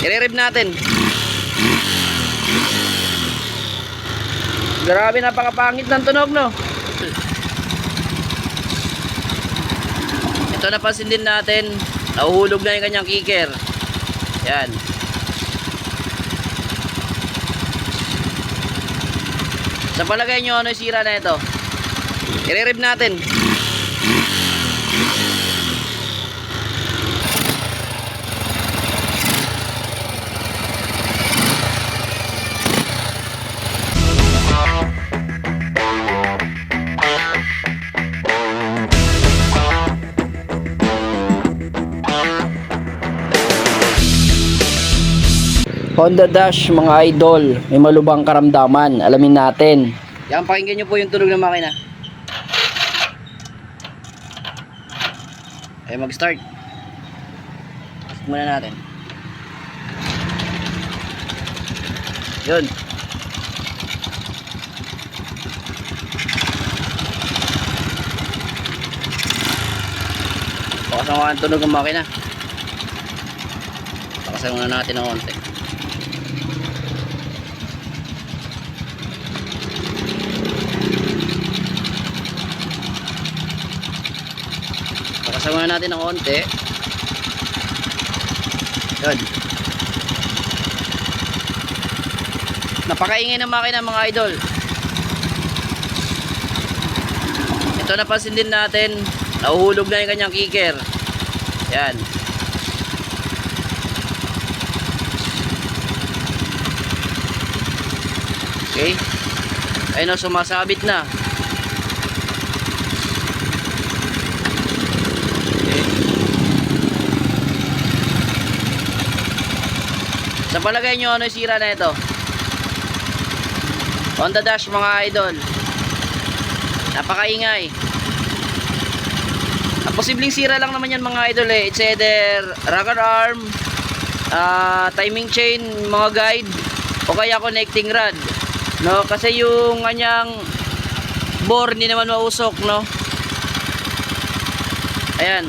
I-rev natin. Grabe, napakapangit ng tunog, no? Ito, napansin din natin, nahuhulog na yung kanyang kicker. Yan. Sa palagay nyo, ano yung sira na ito? I-rev natin. Honda Dash mga idol, may malubhang karamdaman, alamin natin. Yan, pakinggan nyo po yung tunog ng makina. Ay, mag-start. Start muna natin. Yun. Pakasan mo ang tunog ng makina. Pakasan muna natin ng konti. Kasama natin ng konti. Yun. Napakaingay ng makina mga idol. Ito, napansin din natin, nahuhulog na yung kanyang kicker. Yan. Okay. Ayun o, sumasabit na. Sa palagay nyo, ano yung sira na ito? Honda Dash mga idol, napakaingay. Ang posibleng sira lang naman yan mga idol eh. It's either rocker arm, timing chain, mga guide, o kaya connecting rod, no? Kasi yung kanyang bore hindi naman mausok, no? Ayan.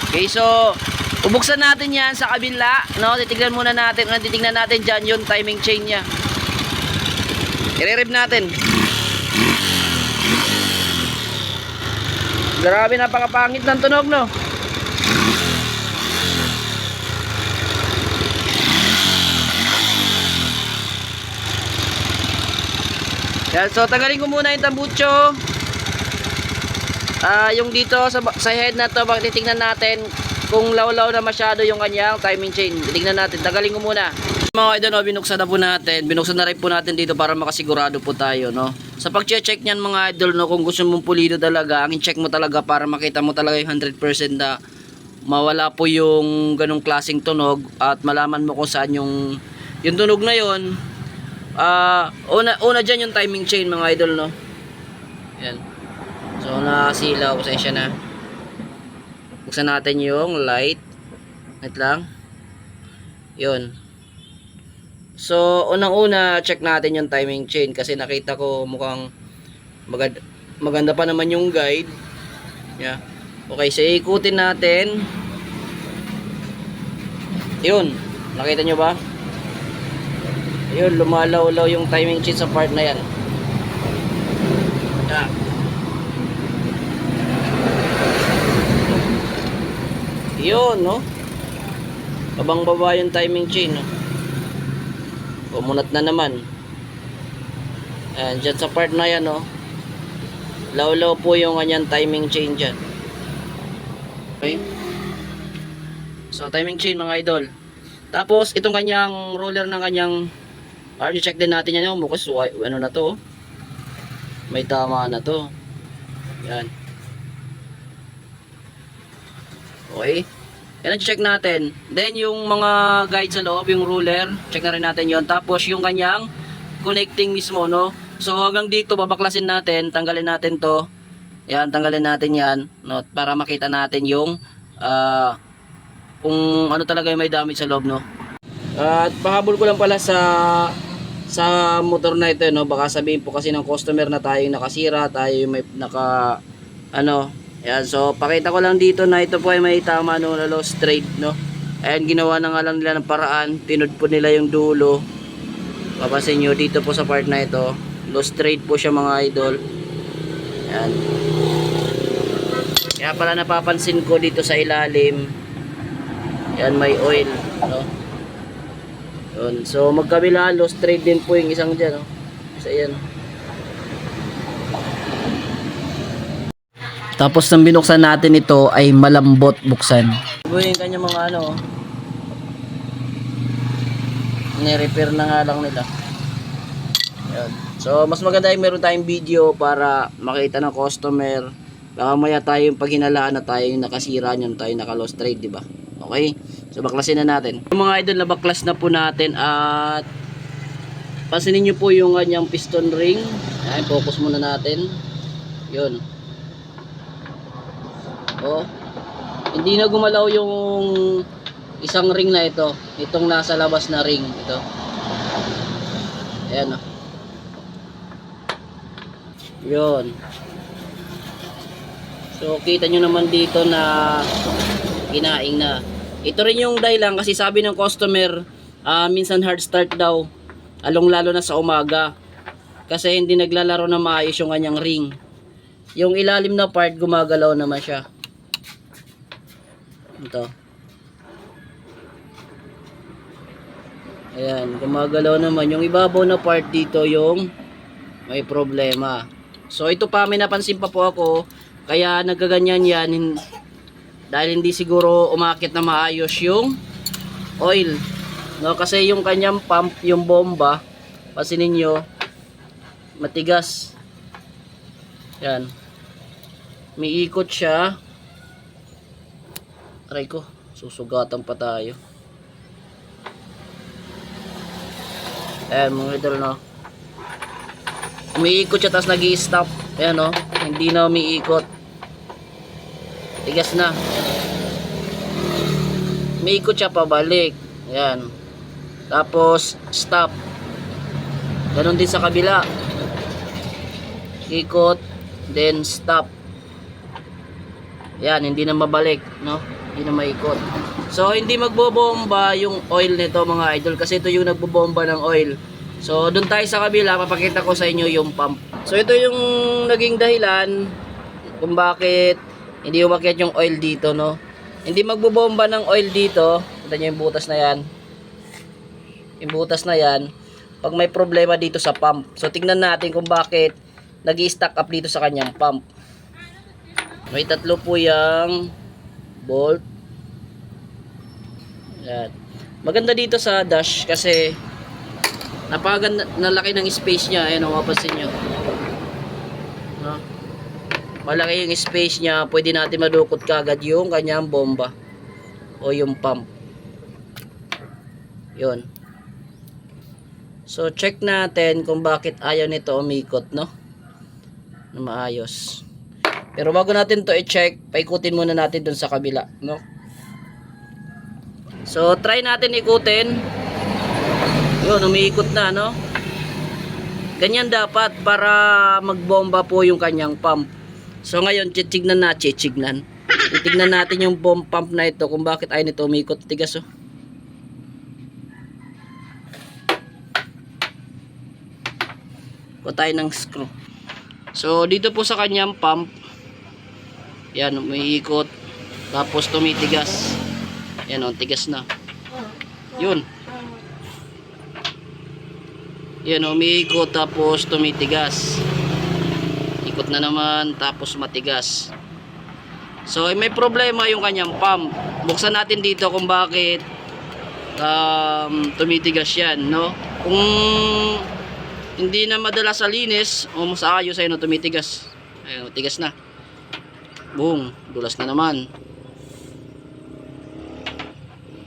Okay, so ubuksan natin yan sa kabila, no? Titignan muna natin, titignan natin dyan yung timing chain nya. I-rev natin. Grabe, napakapangit ng tunog, no? Yan, so tagalin ko muna yung tambucho. Yung dito sa head na to, titignan natin kung lawlaw na masyado yung kanyang timing chain. Tingnan natin, tagalin ko muna. Mga idol, no, binuksan na po natin. Binuksan na rin po natin dito para makasigurado po tayo, no. Sa pag-check niyan mga idol, no, kung gusto mong pulido talaga, ang check mo talaga para makita mo talaga yung 100% na mawala po yung ganong klaseng tunog at malaman mo kung saan yung tunog na yon. Una dyan yung timing chain mga idol, no. Yan. So nakasilaw, pasensya na. Buksan natin yung light. Wait lang. Yun. So unang-una check natin yung timing chain kasi nakita ko mukhang maganda pa naman yung guide. Yeah. Okay, so ikutin natin. Yun. Nakita nyo ba? Yun, lumalaw-law yung timing chain sa part na yan. Yeah. Yun, no? Babang-baba yung timing chain, no? Pumunat na naman. Ayan, dyan sa part na yan, no? Law-law po yung kanyang timing chain dyan. Okay? So, timing chain mga idol. Tapos, itong kanyang roller ng kanyang check din natin yan, no? Mukhang ano na to? May tama na to. Yan. Okay? Yan, check natin. Then yung mga guide sa loob, yung ruler, check na rin natin yon. Tapos yung kanyang connecting mismo, no? So hanggang dito babaklasin natin, tanggalin natin to. Yan, tanggalin natin yan, no? Para makita natin yung kung ano talaga yung may damage sa loob, no? At pahabol ko lang pala sa motor na ito, no? Baka sabihin po kasi ng customer na tayo nakasira, tayo may yan, so pakita ko lang dito na ito po ay may tama no, na low straight, no. Ayan, ginawa na nga lang nila ng paraan. Pinudpod nila yung dulo. Papasin nyo dito po sa part na ito. Low straight po siya mga idol. Ayan. Kaya pala napapansin ko dito sa ilalim. Ayan, may oil. No? Yun. So magkabila, low straight din po yung isang dyan. No? Isa yan. Tapos nang binuksan natin ito ay malambot buksan. Ito yung kanya mga ano. Ni-repair na nga lang nila. Ayan. So mas maganda yung meron tayong video para makita ng customer. Baka maya tayo yung paghinalaan na tayo yung nakasira nyo, tayo naka-low straight, diba? Okay? So baklasin na natin. Yung mga idol na baklas na po natin at pansinin nyo po yung kanyang piston ring. Ayan, focus muna natin. Yun. Oh, hindi na gumalaw yung isang ring na ito. Itong nasa labas na ring ito. Ayan, oh. Yun. So kita nyo naman dito na kinaing na. Ito rin yung dahilan kasi sabi ng customer, minsan hard start daw, along-lalo na sa umaga. Kasi hindi naglalaro na maayos yung kanyang ring. Yung ilalim na part gumagalaw naman siya. Ito. Ayan, gumagalaw naman. Yung ibabaw na part dito yung may problema. So ito pa, may napansin pa po ako. Kaya nagaganyan yan. Dahil hindi siguro umakit na maayos yung oil. No, kasi yung kanyang pump, yung bomba, pansinin nyo, matigas. Yan. May ikot siya. Aray ko, susugatan pa tayo. Ayan mga idol, no. Umiikot siya tapos nag-i-stop. Ayan, no. Hindi na umiikot. Tigas na. Umiikot siya pabalik. Ayan. Tapos stop. Ganon din sa kabila. Ikot, then stop. Ayan, hindi na mabalik, no. Hindi na maikot. So hindi magbobomba yung oil nito mga idol kasi ito yung nagbobomba ng oil. So doon tayo sa kabila, papakita ko sa inyo yung pump. So ito yung naging dahilan kung bakit hindi umakyat yung oil dito, no. Hindi magbobomba ng oil dito. Tignan niyo yung butas na yan. Yung butas na yan pag may problema dito sa pump. So tingnan natin kung bakit nag-i-stack up dito sa kanyang pump. May tatlo po yung bolt. Yan. Maganda dito sa dash kasi napakaganda, nalaki ng space niya. Ayan, mapapansin nyo, no? Malaki yung space niya. Pwede natin madukot kagad yung kanyang bomba o yung pump. Yun. So check natin kung bakit ayaw nito umikot, no, na maayos. Pero bago natin to i-check, paikutin muna natin dun sa kabila, no? So try natin ikutin. Yun, umiikot na, no? Ganyan dapat para magbomba po yung kanyang pump. So ngayon, titignan natin yung bomb pump na ito kung bakit ayaw nito umikot. Tigas, oh. Kuha tayo ng screw. So dito po sa kanyang pump, yan, umiikot. Tapos tumitigas. Yan, o, tigas na. Yun. Yan, umiikot tapos tumitigas. Ikot na naman tapos matigas. So may problema yung kanyang pump. Buksan natin dito kung bakit tumitigas yan, no? Kung hindi na madala sa linis o sa ayos ay no, tumitigas. Ayun, tigas na. Boom, dulas na naman.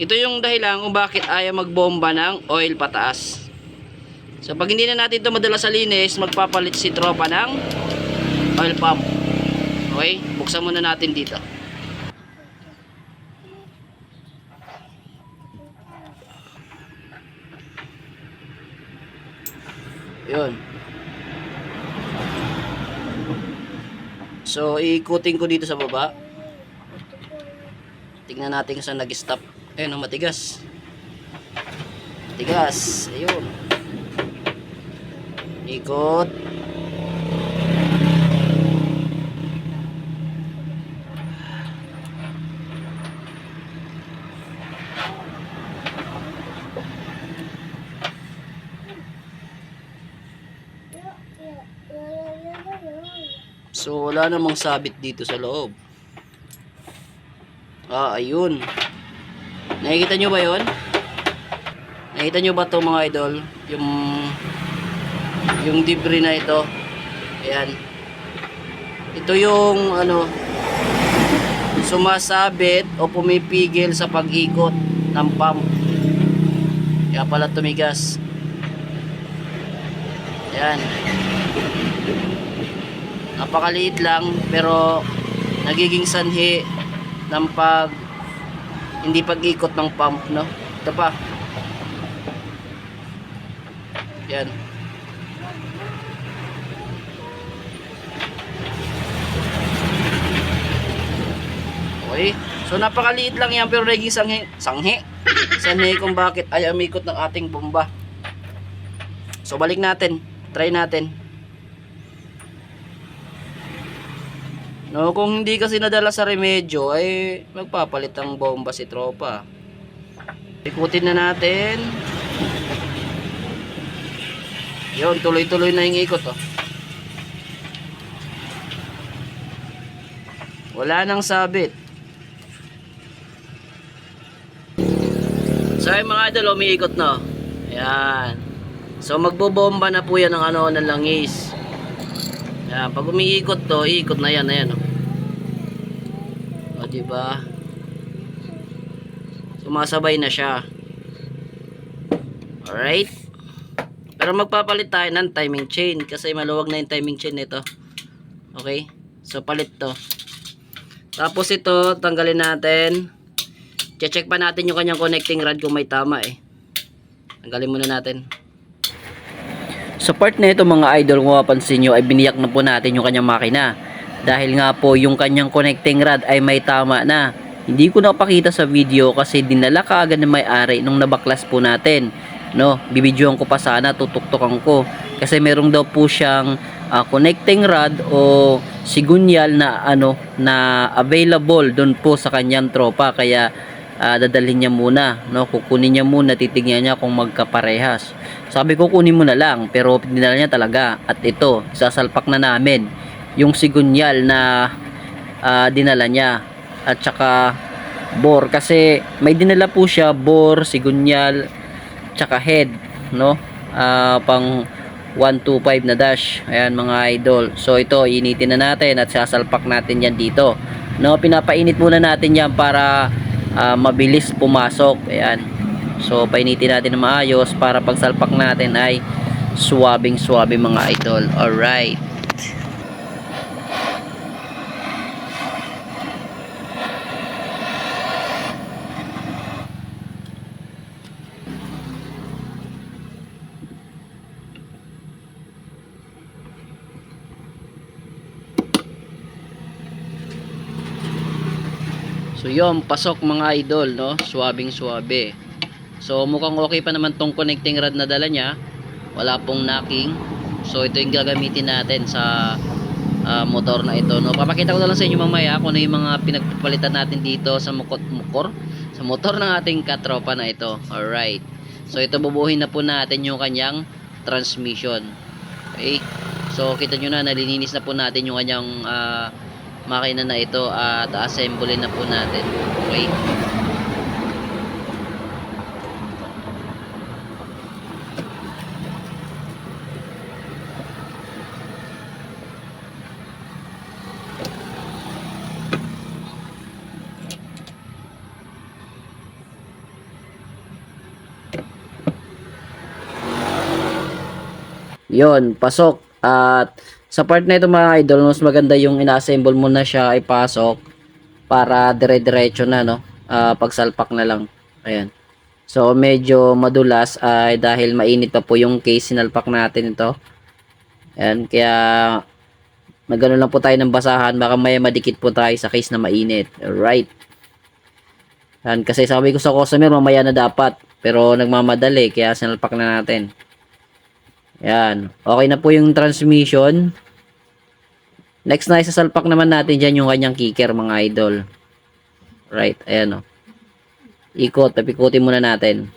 Ito yung dahilan kung bakit ayaw magbomba ng oil pataas. So pag hindi na natin ito madala sa linis, magpapalit si tropa ng oil pump. Okay, buksan muna natin dito. Yun. So, iikutin ko dito sa baba. Tingnan natin kung saan nag-stop. Ayun, oh, matigas. Matigas. Ayun. Ikot. So, wala namang sabit dito sa loob. Ayun. Nakikita nyo ba yun? Nakikita nyo ba ito mga idol? Yung debris na ito. Ayan. Ito yung ano, sumasabit o pumipigil sa pag-ikot ng pump. Kaya pala tumigas. Ayan. Napakaliit lang pero nagiging sanhi ng hindi pag-ikot ng pump, no? Ito pa. Yan. Okay. So napakaliit lang yan pero naging sanhi kung bakit ay umikot ng ating bomba. So balik natin. Try natin. No, kung hindi kasi nadala sa remedyo ay magpapalit ang bomba si tropa. Ikutin na natin. Yun, tuloy-tuloy na yung ikot, oh. Wala nang sabit. So ay mga idol, umiikot na. Ayan. So magbobomba na po yan ng ng langis. Ayan, pag umiikot to, iikot na yan, ayan, oh. O, diba? Sumasabay na siya. Alright. Pero magpapalit tayo ng timing chain kasi maluwag na yung timing chain nito. Okay? So, palit to. Tapos ito, tanggalin natin. Check pa natin yung kanyang connecting rod kung may tama eh. Tanggalin muna natin. Sa part na ito mga idol, kung mapansin nyo ay biniyak na po natin yung kanyang makina. Dahil nga po yung kanyang connecting rod ay may tama na. Hindi ko napakita sa video kasi dinala kaagad ng may-ari nung nabaklas po natin. No, bibidyoan ko pa sana, tutuktukan ko. Kasi merong daw po siyang connecting rod o sigunyal na na available doon po sa kanyang tropa. Kaya dadalhin niya muna, no? Kukunin niya muna, titignan niya kung magkaparehas. Sabi ko kunin mo na lang, pero dinala niya talaga. At ito, sasalpak na namin yung sigunyal na dinala niya. At saka bore, kasi may dinala po siya bore, sigunyal, tsaka head, no? Pang 125 na dash. Ayan mga idol. So ito, initin na natin at sasalpak natin yan dito. No, pinapainit muna natin yan para mabilis pumasok. Ayan. So painitin natin na maayos para pagsalpak natin ay suwabing-suwabe mga idol. Alright. So yun, pasok mga idol, no? Suwabing suwabe. So mukhang okay pa naman tong connecting rod na dala niya. Wala pong knocking. So ito yung gagamitin natin sa motor na ito, no? Papakita ko na lang sa inyo mamaya kung ano yung mga pinagpapalitan natin dito sa sa motor ng ating katropa na ito. Alright. So ito, bubuhin na po natin yung kanyang transmission. Okay? So kita nyo na, nalininis na po natin yung kanyang makina na ito at assemble na po natin. Okay? Yon, pasok. At sa part na ito mga idol, mas maganda yung ina-assemble mo na siya ipasok para dire-diretso na, no? Pagsalpak na lang. Ayan. So medyo madulas ay dahil mainit pa po yung case sinalpak natin ito. Ayan, kaya magano lang po tayo ng basahan, baka may madikit po tayo sa case na mainit. Alright. Yan, kasi sabi ko sa customer, mamaya na dapat. Pero nagmamadali, kaya sinalpak na natin. Yan. Okay na po yung transmission. Next na isasalpak naman natin dyan yung kanyang kicker, mga idol. Right, ayan o. Ikot, tapikutin muna natin.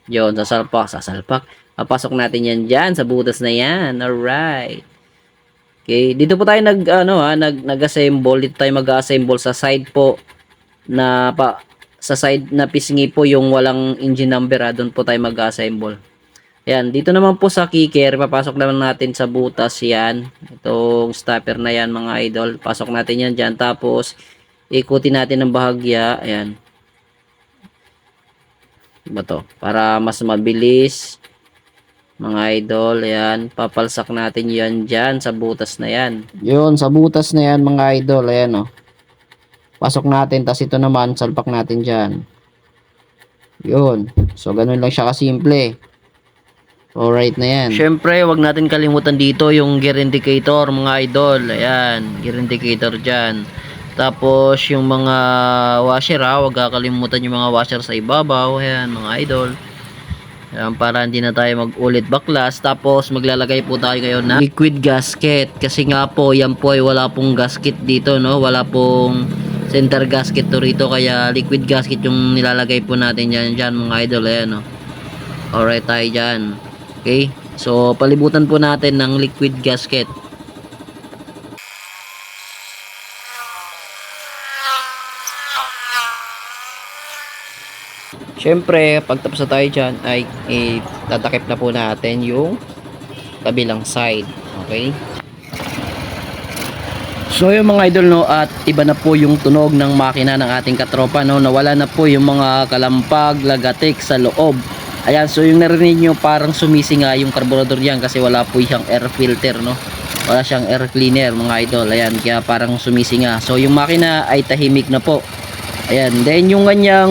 Yun, sasalpak. Papasok natin yan dyan sa butas na yan. Alright. Okay, dito po tayo nag-assemble. Dito tayo mag-assemble sa side po sa side na pisngi po yung walang engine number, doon po tayo mag-assemble. Ayan, dito naman po sa kicker, papasok naman natin sa butas yan. Itong stopper na yan, mga idol. Pasok natin yan dyan. Tapos, ikutin natin ng bahagya. Ayan. Diba to? Para mas mabilis. Mga idol, ayan. Papalsak natin yan dyan sa butas na yan. Yun, sa butas na yan, mga idol. Ayan, oh. Pasok natin, tas ito naman, salpak natin dyan. Yun. So, ganun lang siya kasimple. Alright na yan. Siyempre, wag natin kalimutan dito yung gear indicator, mga idol. Ayan, gear indicator dyan. Tapos, yung mga washer, wag kakalimutan yung mga washer sa ibabaw. Ayan, mga idol. Ayan, para hindi na tayo mag-ulit baklas. Tapos maglalagay po tayo ngayon na liquid gasket. Kasi nga po, yan po ay wala pong gasket dito, no? Wala pong center gasket to rito. Kaya liquid gasket yung nilalagay po natin dyan mga idol. Ayan, no? Alright tayo dyan. Okay? So, palibutan po natin ng liquid gasket. Siyempre, pagtapos na tayo dyan, ay tatakip na po natin yung kabilang side. Okay? So, yung mga idol, no, at iba na po yung tunog ng makina ng ating katropa, no? Nawala na po yung mga kalampag, lagatik sa loob. Ayan, so yung narinig nyo, parang sumisinga yung carburetor yan kasi wala po siyang air filter, no? Wala siyang air cleaner, mga idol. Ayan, kaya parang sumisinga. So, yung makina ay tahimik na po. Ayan, then yung kanyang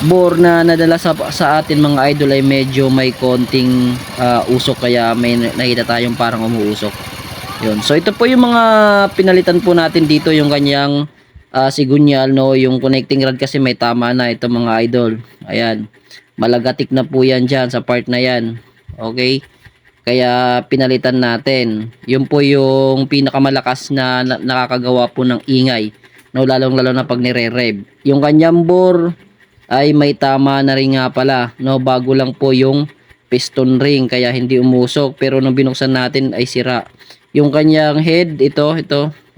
bore na nadala sa atin, mga idol, ay medyo may konting usok, kaya may nakita tayong parang umuusok. Yun. So ito po yung mga pinalitan po natin dito, yung kanyang sigunyal, no, yung connecting rod kasi may tama na ito, mga idol. Ayan. Malagatik na po yan dyan sa part na yan. Okay? Kaya pinalitan natin. Yun po yung pinakamalakas na nakakagawa po ng ingay, no, lalong-lalo na pag nire-rev. Yung kanyang bore ay may tama na rin nga pala, no, bago lang po yung piston ring kaya hindi umusok, pero nung binuksan natin ay sira. Yung kanyang head, ito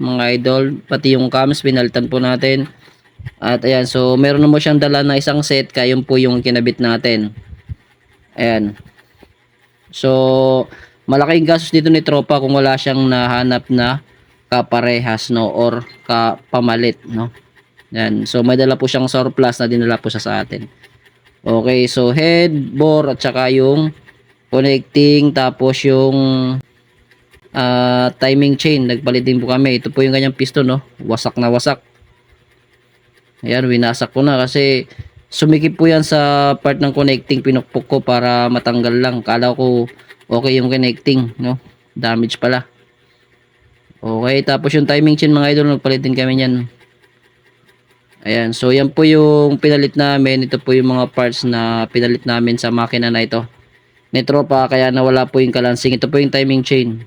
mga idol, pati yung cams pinalitan po natin. At ayan, so meron na mo siyang dala na isang set, kaya yun po yung kinabit natin. Ayan. So malaking gastos dito ni tropa kung wala siyang nahanap na kaparehas, no, or kapamalit, no. Yan. So may dala po siyang surplus na dinala po siya sa atin. Okay, so head, bore, at saka yung connecting, tapos yung timing chain, nagpalit din po kami. Ito po yung kanyang piston, no. Wasak na wasak. Ayan, winasak ko na kasi sumikip po yan sa part ng connecting. Pinukpok ko para matanggal lang. Kala ko okay yung connecting, no. Damage pala. Okay, tapos yung timing chain, mga idol, nagpalit din kami yan. Ayan, so yan po yung pinalit namin. Ito po yung mga parts na pinalit namin sa makina na ito ni tropa, kaya nawala po yung kalansing. Ito po yung timing chain.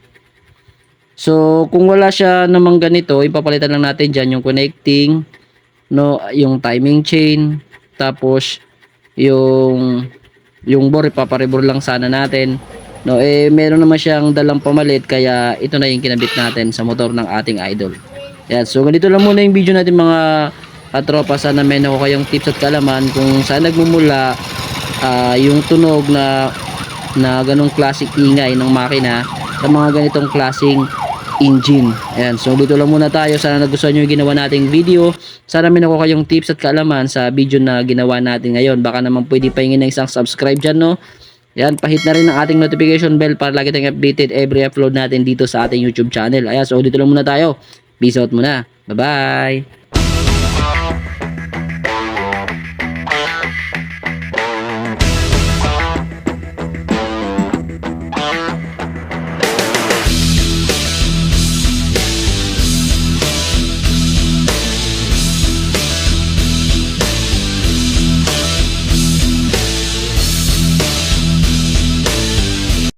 So kung wala siya namang ganito, ipapalitan lang natin dyan yung connecting, no, yung timing chain, tapos yung bore, ipaparibor lang sana natin, no. Meron naman siyang dalang pamalit, kaya ito na yung kinabit natin sa motor ng ating idol. Ayan, so ganito lang muna yung video natin, mga katropa. Sana may nakuha kayong tips at kalaman kung saan nagmumula yung tunog na ganong classic ingay ng makina sa mga ganitong klaseng engine. Ayan, so dito lang muna tayo. Sana nagustuhan nyo yung ginawa nating video. Sana may nakuha kayong tips at kaalaman sa video na ginawa natin ngayon. Baka naman pwede pahingin ng isang subscribe dyan, no. Ayan, pahit na rin ang ating notification bell para lagi tayong updated every upload natin dito sa ating YouTube channel. Ayan, so dito lang muna tayo. Peace out muna. Bye bye.